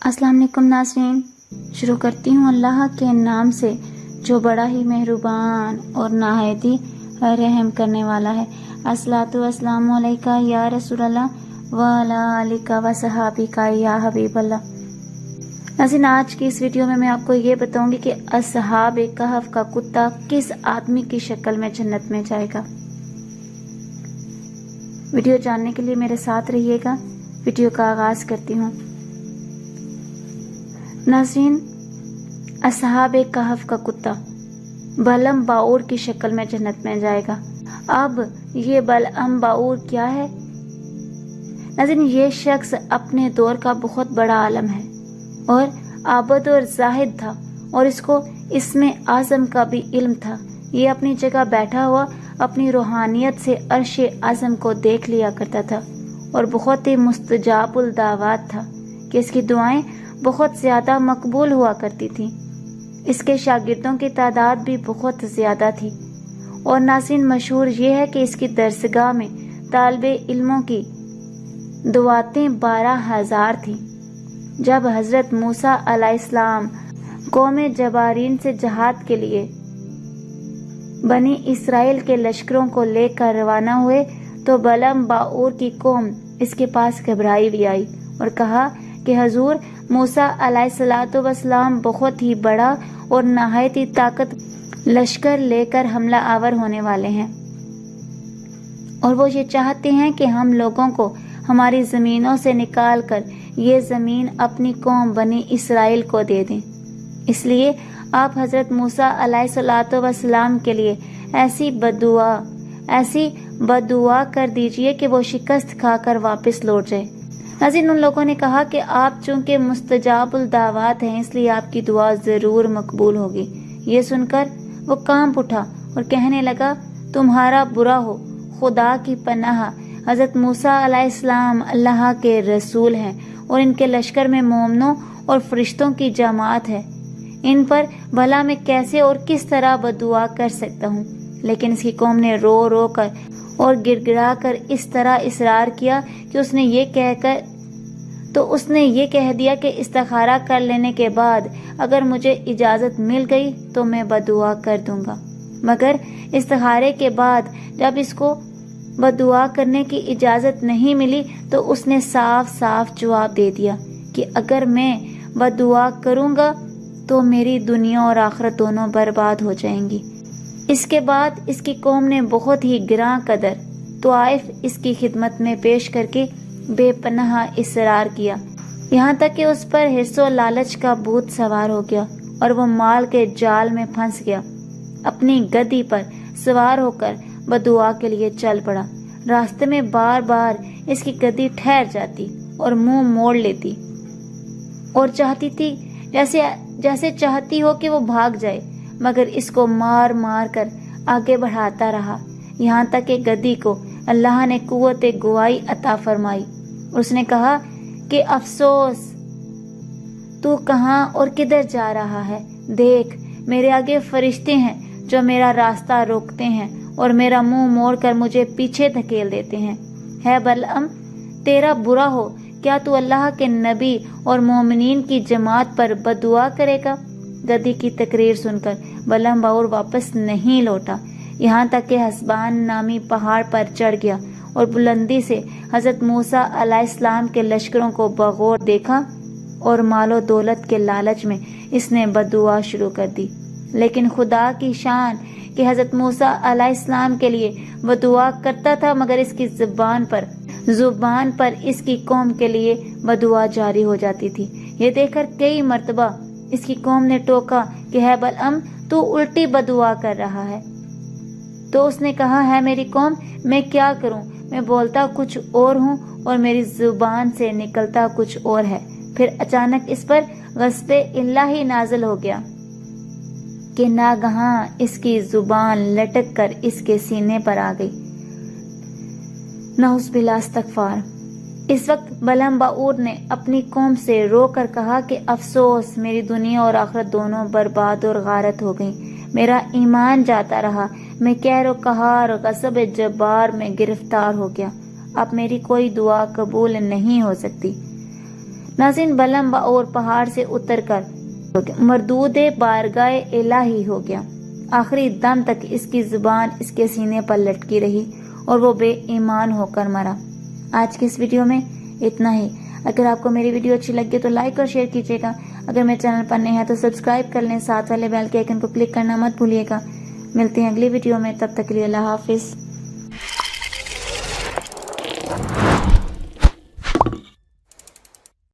अस्सलाम वालेकुम नाज़रीन, शुरू करती हूँ अल्लाह के नाम से जो बड़ा ही मेहरबान और नहायत ही रहम करने वाला है। अस्सलातु वस्सलामु अलैका या रसूल अल्लाह व अला आलिका व सहाबिका या हबीब अल्लाह। नाज़रीन, आज की इस वीडियो में मैं आपको ये बताऊंगी कि अस्हाब कहफ का कुत्ता किस आदमी की शक्ल में जन्नत में जाएगा। वीडियो जानने के लिए मेरे साथ रहिएगा। वीडियो का आगाज करती हूँ। नाज़रीन, अस्हाब कहफ का कुत्ता बलअम बाऊर की शक्ल में जन्नत में जाएगा। अब ये बलअम बाऊर क्या है? नाज़रीन, ये शख्स अपने दौर का बहुत बड़ा आलम है और आबद और जाहिद था और इसको इसमें आज़म का भी इल्म था। ये अपनी जगह बैठा हुआ अपनी रूहानियत से अर्श आज़म को देख लिया करता था और बहुत ही मुस्तजाबुल दावात था कि इसकी दुआएं बहुत ज़्यादा मकबूल हुआ करती थी। इसके शागिर्दों की तादाद भी बहुत ज़्यादा थी और नाज़रीन, मशहूर ये है कि इसकी दरसगाह में तालिबे इल्मों की दुआतें 12,000 थी। जब हज़रत मूसा अलैहिस्सलाम कौम जबारीन से जहाद के लिए बनी इसराइल के लश्करों को लेकर रवाना हुए तो बलअम बाऊर की कौम इसके पास घबराई भी आई और कहा कि हजूर, मूसा अलैहिस्सलाम बहुत ही बड़ा और नहायत ही ताकत लश्कर लेकर हमला आवर होने वाले हैं और वो ये चाहते हैं कि हम लोगों को हमारी ज़मीनों से निकाल कर ये ज़मीन अपनी कौम बनी इसराइल को दे दें। इसलिए आप हज़रत मूसा अलैहिस्सलाम के लिए ऐसी बदुआ कर दीजिए कि वो शिकस्त खाकर वापस लौट जाए। नाज़रीन, उन लोगों ने कहा कि आप चूंकि मुस्तजाबुल दावात हैं इसलिए आपकी दुआ ज़रूर मकबूल होगी। ये सुनकर वो कांप उठा और कहने लगा, तुम्हारा बुरा हो, खुदा की पनाह, हज़रत मूसा अलैहिस्सलाम अल्लाह के रसूल हैं और इनके लश्कर में मोमनों और फरिश्तों की जमात है। इन पर भला मैं कैसे और किस तरह बदुआ कर सकता हूँ? लेकिन इसकी कौम ने रो रो कर और गिड़गिड़ा कर इस तरह इसरार किया कि उसने ये कह दिया कि इस्तिखारा कर लेने के बाद अगर मुझे इजाज़त मिल गई तो मैं बदुआ कर दूंगा। मगर इस्तिखारे के बाद जब इसको बदुआ करने की इजाज़त नहीं मिली तो उसने साफ साफ जवाब दे दिया कि अगर मैं बदुआ करूंगा तो मेरी दुनिया और आखिरत दोनों बर्बाद हो जाएंगी। इसके बाद इसकी कौम ने बहुत ही गिरां कदर तवाइफ इसकी खिदमत में पेश करके बेपनाह इसरार किया, यहाँ तक कि उस पर हिर्सो लालच का भूत सवार हो गया और वो माल के जाल में फंस गया। अपनी गद्दी पर सवार होकर बदुआ के लिए चल पड़ा। रास्ते में बार बार इसकी गद्दी ठहर जाती और मुंह मोड़ लेती और चाहती थी जैसे चाहती हो कि वो भाग जाए, मगर इसको मार मार कर आगे बढ़ाता रहा, यहाँ तक कि गद्दी को अल्लाह ने कुव्वत गुवाई अता फरमाई। उसने कहा कि अफसोस, तू कहाँ और किधर जा रहा है? देख, मेरे आगे फरिश्ते हैं जो मेरा रास्ता रोकते हैं और मेरा मुंह मोड़कर मुझे पीछे धकेल देते हैं। है बलअम, तेरा बुरा हो, क्या तू अल्लाह के नबी और मोमिनीन की जमात पर बदुआ करेगा? गद्दी की तकरीर सुनकर बलअम बाऊर वापस नहीं लौटा, यहाँ तक कि हसबान नामी पहाड़ पर चढ़ गया और बुलंदी से हज़रत मूसा अलैहिस्सलाम के लश्करों को बगौर देखा और मालो दौलत के लालच में इसने बदुआ शुरू कर दी। लेकिन खुदा की शान कि हज़रत मूसा अलैहिस्सलाम के लिए बदुआ करता था, मगर इसकी जुबान पर इसकी कौम के लिए बदुआ जारी हो जाती थी। ये देखकर कई मर्तबा इसकी कौम ने टोका कि है बलअम, तू उल्टी बदुआ कर रहा है। तो उसने कहा, है मेरी कौम, मैं क्या करूं? मैं बोलता कुछ और हूं और मेरी जुबान से निकलता कुछ और है। फिर अचानक इस पर गज़्बे इलाही नाज़िल हो गया कि नागहां इसकी जुबान लटक कर इसके सीने पर आ गई। नऊज़ बिल्लाह, इस्तग़फ़ार। इस वक्त बलअम बाऊर ने अपनी कौम से रो कर कहा कि अफसोस, मेरी दुनिया और आखिरत दोनों बर्बाद और गारत हो गई। मेरा ईमान जाता रहा, मैं कहर कहार गज़ब जब्बार में गिरफ्तार हो गया। अब मेरी कोई दुआ कबूल नहीं हो सकती। ناظرین بلم اور پہاڑ سے اتر کر مردود بارگاہ الہی ہو گیا۔ آخری دم تک اس کی زبان اس کے سینے پر لٹکی رہی اور وہ بے ایمان ہو کر مرا۔ آج کی اس ویڈیو میں اتنا ہی۔ اگر آپ کو میری ویڈیو اچھی لگی تو لائک اور شیئر کیجیے گا۔ اگر میرے چینل پر نئے ہیں تو سبسکرائب کر لیں، ساتھ والے بیل کے آئیکن کو کلک کرنا مت بھولیے گا۔ ملتے ہیں اگلی ویڈیو میں، تب تک کے لیے اللہ حافظ۔